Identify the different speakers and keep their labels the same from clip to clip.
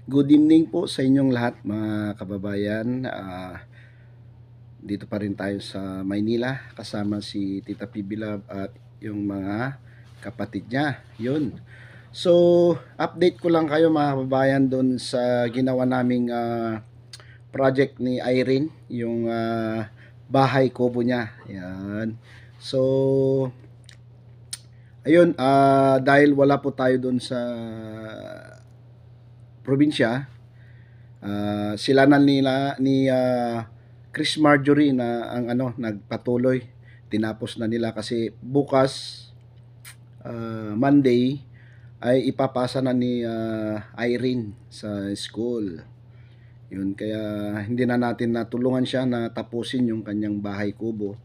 Speaker 1: Good evening po sa inyong lahat mga kababayan. Dito pa rin tayo sa Maynila kasama si Tita Pibilab at yung mga kapatid niya. Yun. So, update ko lang kayo mga kababayan doon sa ginawa naming project ni Irene, yung bahay kubo niya. Yan. So, ayun, dahil wala po tayo doon sa probinsya, sila na nila ni Chris Marjorie na ang nagpatuloy. Tinapos na nila kasi bukas Monday ay ipapasa na ni Irene sa school. Yun kaya hindi na natin natulungan siya na tapusin yung kanyang bahay kubo.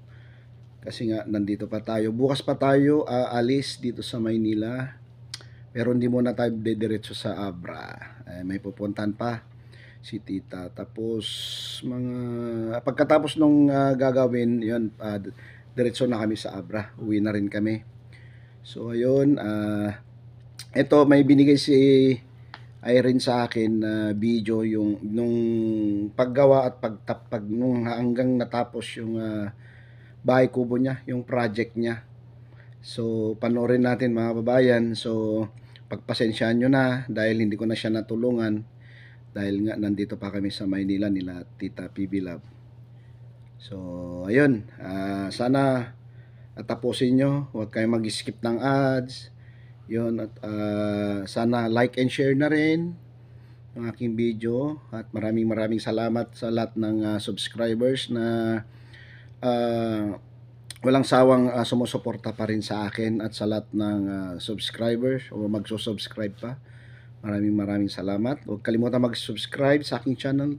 Speaker 1: Kasi nga nandito pa tayo. Bukas pa tayo alis dito sa Maynila. Pero hindi muna tayo dediretso sa Abra. May pupuntahan pa si tita. Tapos pagkatapos nung gagawin, yun, diretso na kami sa Abra. Uwi na rin kami. So ayun, ito may binigay si Irene sa akin na video yung nung paggawa at pagtapag nung hanggang natapos yung bahay kubo niya, yung project niya. So panoorin natin mga babayan. So pagpasensyaan nyo na dahil hindi ko na siya natulungan dahil nga nandito pa kami sa Maynila nila Tita PB Love. So ayun, sana tapusin nyo, huwag kayong mag-skip ng ads. Yun, at sana like and share na rin ang aking video at maraming salamat sa lahat ng subscribers na walang sawang sumusuporta pa rin sa akin at sa lahat ng subscribers o magsusubscribe pa. Maraming salamat. Huwag kalimutan mag-subscribe sa aking channel,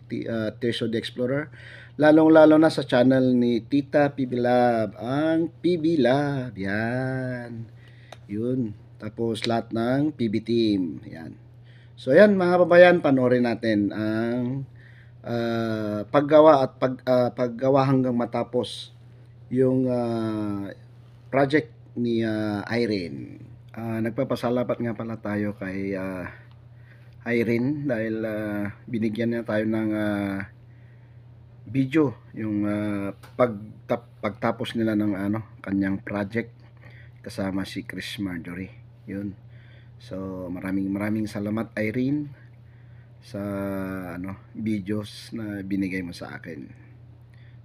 Speaker 1: Terso the Explorer. Lalong-lalo na sa channel ni Tita PB Love, ang PB Love. Yan. Yun. Tapos lahat ng PB Team. Yan. So yan mga kababayan, panoorin natin ang paggawa at paggawa hanggang matapos yung project ni Irene. Nagpapasalamat nga pala tayo kay Irene dahil binigyan niya tayo ng video yung pagtapos nila ng kanyang project kasama si Chris Marjorie. Yun. So maraming salamat Irene sa videos na binigay mo sa akin.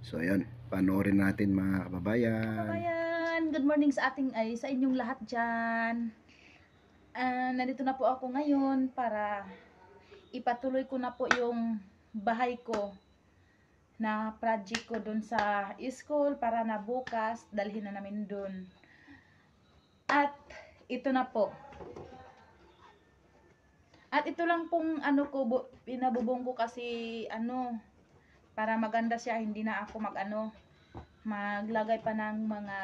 Speaker 1: So yun, panoorin natin mga kababayan.
Speaker 2: Good morning sa inyong lahat dyan. Nandito na po ako ngayon para ipatuloy ko na po yung bahay ko na project ko dun sa school para na bukas dalhin na namin dun. At ito na po. At ito lang pong pinabubong ko kasi para maganda siya, hindi na ako maglagay pa ng mga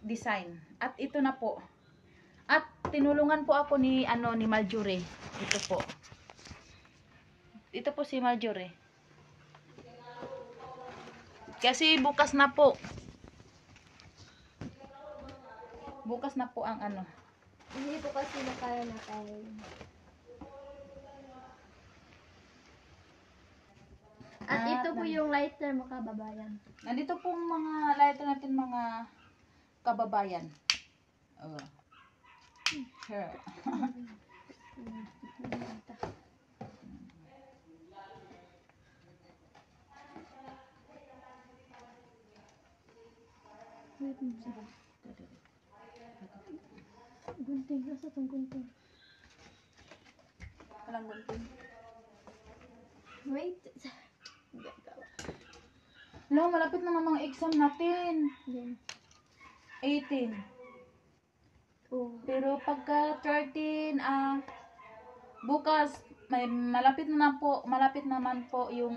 Speaker 2: design. At ito na po. At tinulungan po ako ni Marjorie. Ito po. Ito po si Marjorie. Kasi bukas na po. Bukas na po ang
Speaker 3: Hindi po kasi nakaya na tayo. At ito po yung lighter mo kababayan.
Speaker 2: Nandito po mga lighter natin mga kababayan. Oh. Sure.
Speaker 3: Gunting, nasa itong gunting?
Speaker 2: Walang gunting.
Speaker 3: Wait.
Speaker 2: No, malapit na mga exam natin.
Speaker 3: Yan.
Speaker 2: 18.
Speaker 3: Oh.
Speaker 2: Pero pagka 13, bukas malapit naman po yung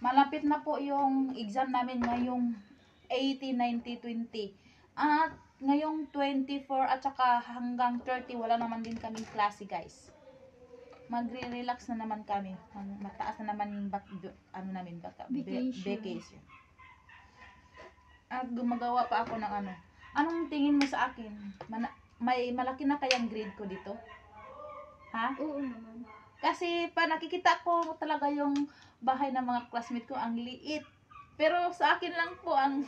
Speaker 2: malapit na po yung exam namin ngayong 18, 19, 20. At ngayong 24 at saka hanggang 30 wala naman din kaming klase, guys. Magre-relax na naman kami. Mataas na naman yung vacation. At gumagawa pa ako ng Anong tingin mo sa akin? May malaki na kayang grade ko dito? Ha?
Speaker 3: Oo naman.
Speaker 2: Kasi pa nakikita ko talaga yung bahay ng mga classmate ko, ang liit. Pero sa akin lang po ang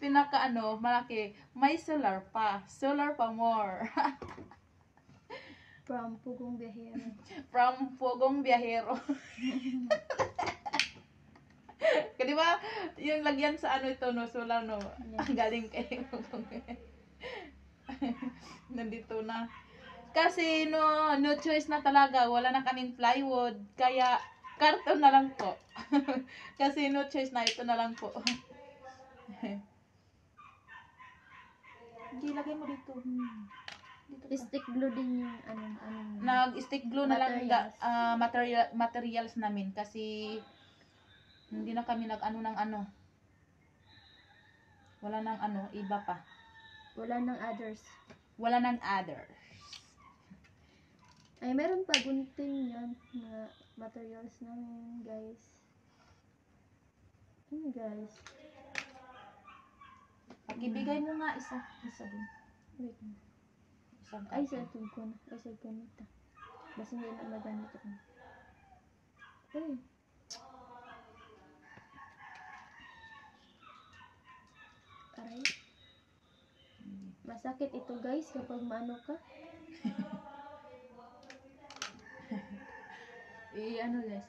Speaker 2: pinaka malaki. May solar pa. Solar pa more.
Speaker 3: From Pugong Biyahero.
Speaker 2: From Pogong Biyahero. Kasi di ba, yung lagyan sa ito, no, solar, no,
Speaker 3: Yes.
Speaker 2: galing kay nandito na. Kasi no choice na talaga, wala na kaming plywood, kaya karton na lang po. Kasi no choice na, ito na lang po. Hindi, lagay mo dito. Dito pa.
Speaker 3: Stick glue din yung
Speaker 2: Nag-stick glue na lang
Speaker 3: Materials.
Speaker 2: materials namin kasi hindi na kami ng wala nang iba pa.
Speaker 3: Wala nang others.
Speaker 2: Wala nang others.
Speaker 3: Ay, meron pa gunting yan. Mga materials namin, guys. Guys.
Speaker 2: Pakibigay mo nga isa din.
Speaker 3: Wait.
Speaker 2: Isang
Speaker 3: Ay,
Speaker 2: karton.
Speaker 3: sa ko na. Ay, sa ganito. Basta hindi na magamit ako. Ay. Aray. Masakit ito, guys, kapag maano ka.
Speaker 2: Les, ganun. Yan.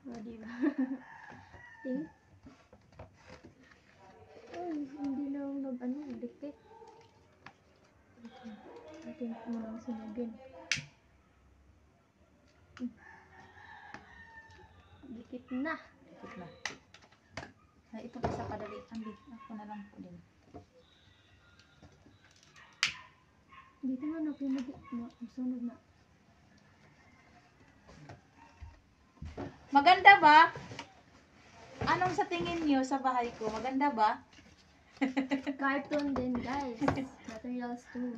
Speaker 3: Aray. Diba? Eh? Ay, hindi na ako dikit. Atin mo lang sinugin. Dikit na.
Speaker 2: Ikot na. Ay, ito pa sa padali. Ako na lang po din.
Speaker 3: Dito nga na sunod na.
Speaker 2: Maganda ba? Anong sa tingin niyo sa bahay ko? Maganda ba?
Speaker 3: Carton din, guys. Materials too.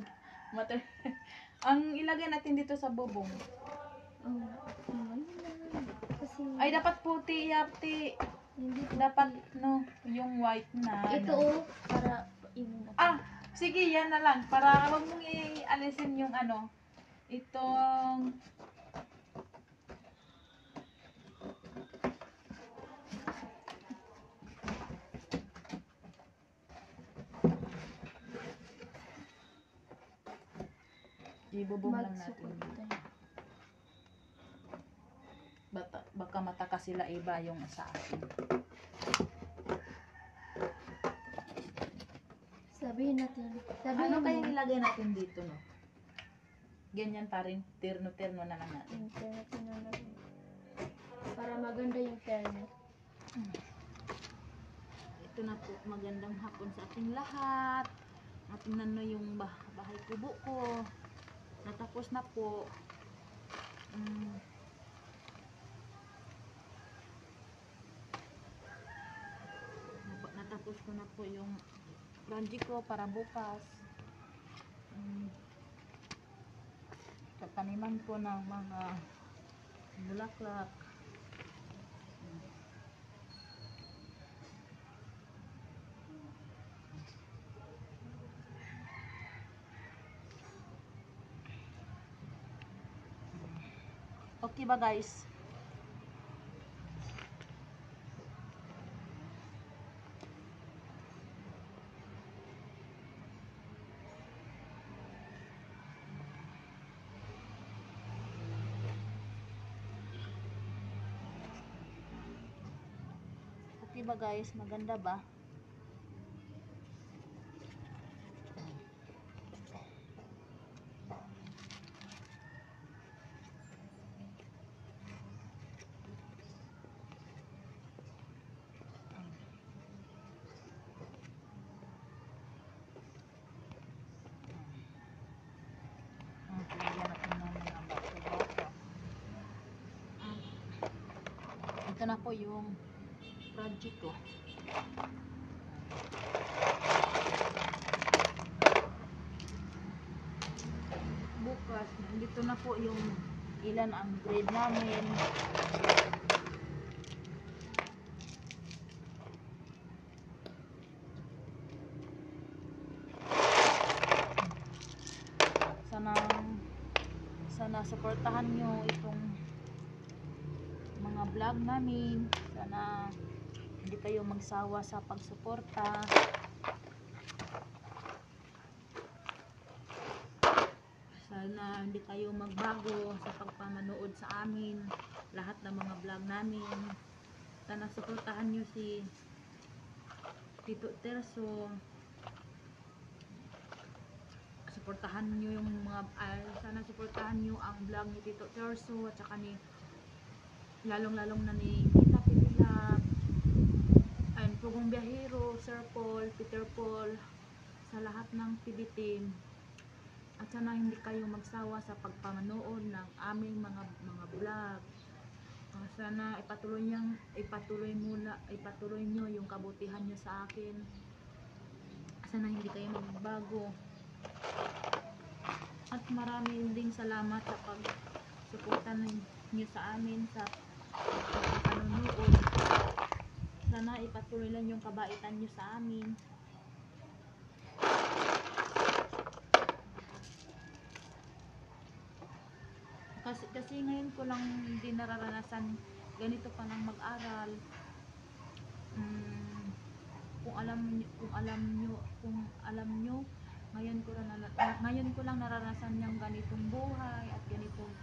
Speaker 2: Ang ilagay natin dito sa bubong.
Speaker 3: Oh, ayun. Kasi,
Speaker 2: Ay, dapat puti, yapti.
Speaker 3: hindi po.
Speaker 2: Dapat, yung white na.
Speaker 3: Ito, para imun natin.
Speaker 2: Ah, sige, yan na lang. Para wag mong ialisin yung itong ibubong lang natin.
Speaker 3: Magsukot tayo.
Speaker 2: Baka mataka sila iba yung sa akin.
Speaker 3: Sabihin natin.
Speaker 2: Ano kaya nilagay natin dito, no? Ganyan pa rin, terno-terno na lang natin.
Speaker 3: Internet na natin. Para maganda yung internet.
Speaker 2: Ito na po, magandang hapon sa ating lahat. Tingnan nyo yung bahay kubo ko. Natapos na po. Natapos ko na po yung project ko para bukas. Tataniman ko ng mga bulaklak. Okay ba, guys? Okay ba, guys? Maganda ba? Lagyan natin ng mga bato-bato. Ito na po yung project ko. Bukas, nandito na po yung ilan ang grade namin. Sana sana suportahan nyo itong mga vlog namin. Sana hindi kayo magsawa sa pagsuporta. Sana hindi kayo magbago sa pagpamanood sa amin, lahat ng mga vlog namin. Sana suportahan nyo si Tito Terso. Suportahan nyo yung mga sana suportahan nyo ang vlog ni Tito Terso at saka ni lalong na ni Tita Pililab and Pugong Biyahero, Sir Paul, Peter Paul, sa lahat ng TV team. At sana hindi kayo magsawa sa pagpamanood ng aming mga vlog. Sana ipatuloy nyo yung kabutihan nyo sa akin. Sana hindi kayo magbago. At maraming ding salamat sa pagsuporta nyo sa amin sa panonood. Sana ipatuloy lang yung kabaitan nyo sa amin. Kasi ngayon ko lang din nararanasan ganito pa lang mag-aral. Kung alam nyo, ngayon ko lang naranasan yung ganitong buhay at ganitong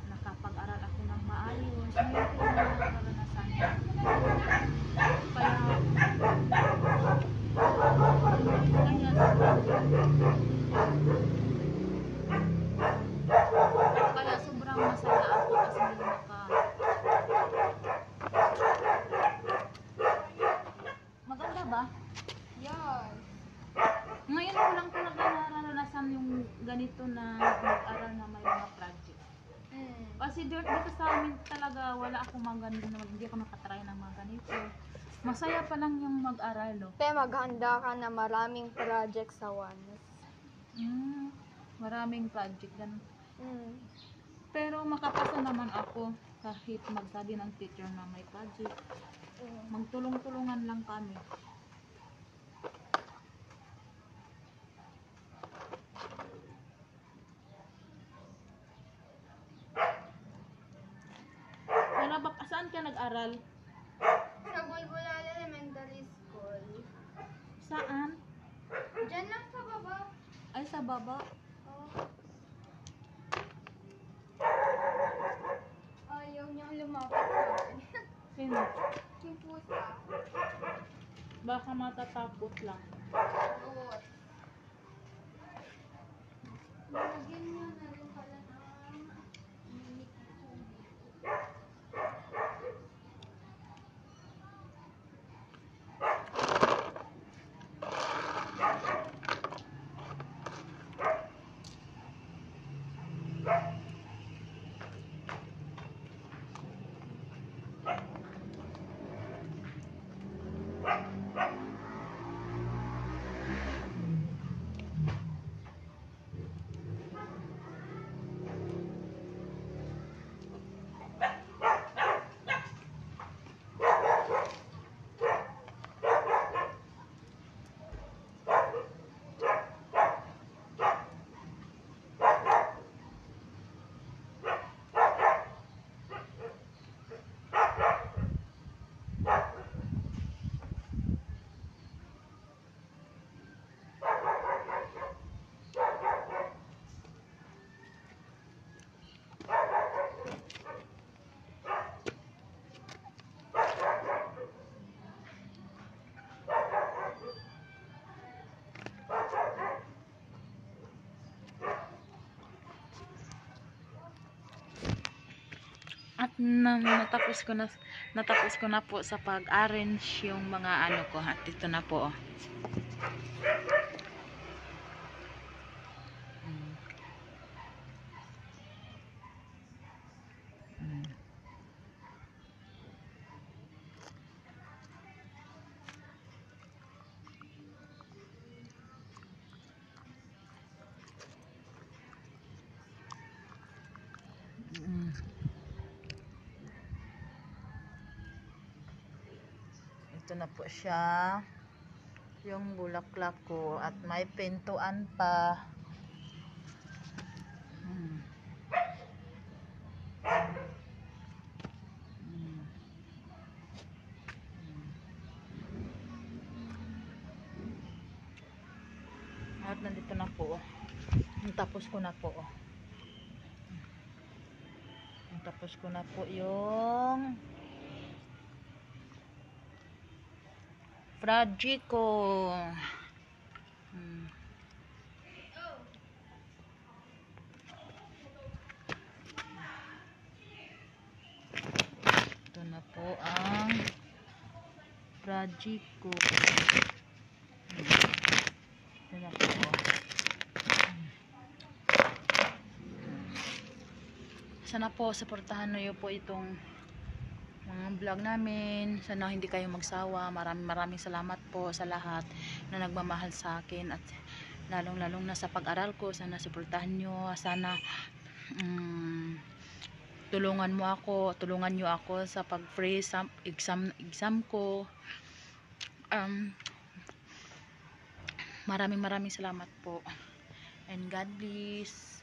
Speaker 2: nakapag-aral ako ng maayos. Ngayon ko lang nararanasan. Kaya sobrang masaya ako kasi maganda ba?
Speaker 3: Yes.
Speaker 2: Ngayon ko lang talaga nararanasan yung ganito na mag-aral na may mga project. Kasi dito sa amin talaga wala akong hindi ako nakatry ng mga ganito. Masaya pa lang yung mag-aral, no?
Speaker 3: Te, maghanda ka na maraming project sa once.
Speaker 2: Maraming project ganun.
Speaker 3: Mm.
Speaker 2: Pero makapasa naman ako kahit magsabi ng teacher na may project. Magtulong-tulungan lang kami. Saan ka nag-aral?
Speaker 3: Sa Bulbulal Elementary School.
Speaker 2: Saan?
Speaker 3: Diyan lang sa baba.
Speaker 2: Ay, sa baba.
Speaker 3: Ayaw niyang lumapit sa akin.
Speaker 2: Sino?
Speaker 3: Yung pusa.
Speaker 2: Baka matatakot lang.
Speaker 3: Root. Nalagyan niya na rin pala ng mini kitchen dito.
Speaker 2: At natapos ko na po sa pag-arrange yung mga ano ko. At ito na po. Ito na po siya. Yung bulaklak ko. At may pintuan pa. Hmm. Hmm. At nandito na po. Tapos ko na po. Tapos ko na po yung project ko. Ito na po ang project ko. Ito na po. Sana po suportahan niyo po itong mga vlog namin. Sana hindi kayo magsawa. Maraming salamat po sa lahat na nagmamahal sa akin at lalong na sa pag-aral ko. Sana suportahan niyo. Sana tulungan niyo ako sa pag-free exam ko. Maraming salamat po. And God bless.